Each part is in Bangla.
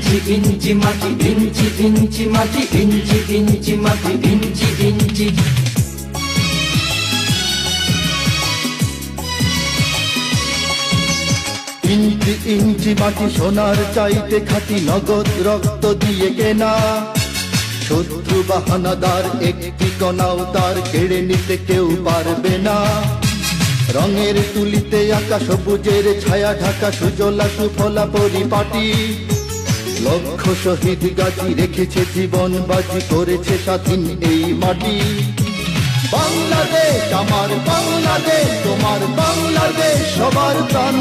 ইঞ্চি ইঞ্চি মাটি, ইঞ্চি ইঞ্চি মাটি, ইঞ্চি ইঞ্চি মাটি, ইঞ্চি ইঞ্চি। ইঞ্চি ইঞ্চি মাটি সোনার চাইতে খাঁটি, নগদ রক্ত দিয়ে কেনা। শত্রু বাহানাদার একটি কণাও তার কেড়ে নিতে কেউ পারবে না। রঙের তুলিতে আঁকা সবুজের ছায়া ঢাকা সুজলা সুফলা পরিপাটি। লক্ষ শহীদ গাজী রেখেছে জীবন বাজি, করেছে স্বাধীন এই মাটি। বাংলাদেশ আমার বাংলাদেশ, তোমার বাংলাদেশ সবার প্রাণ।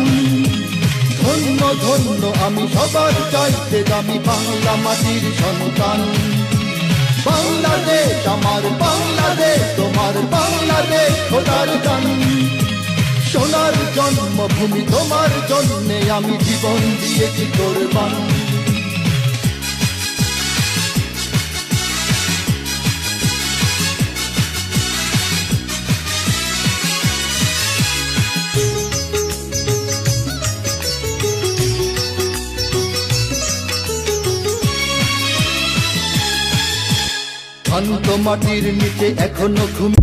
ধন্য ধন্য আমি সবার চাইতে দামি বাংলা মাটির সন্তান। বাংলাদেশ আমার বাংলাদেশ, তোমার বাংলাদেশ খোদার গান। সোনার জন্মভূমি তোমার জন্যে আমি জীবন দিয়েছি কোরবান। শান্ত মাটির নিচে এখনো ঘুম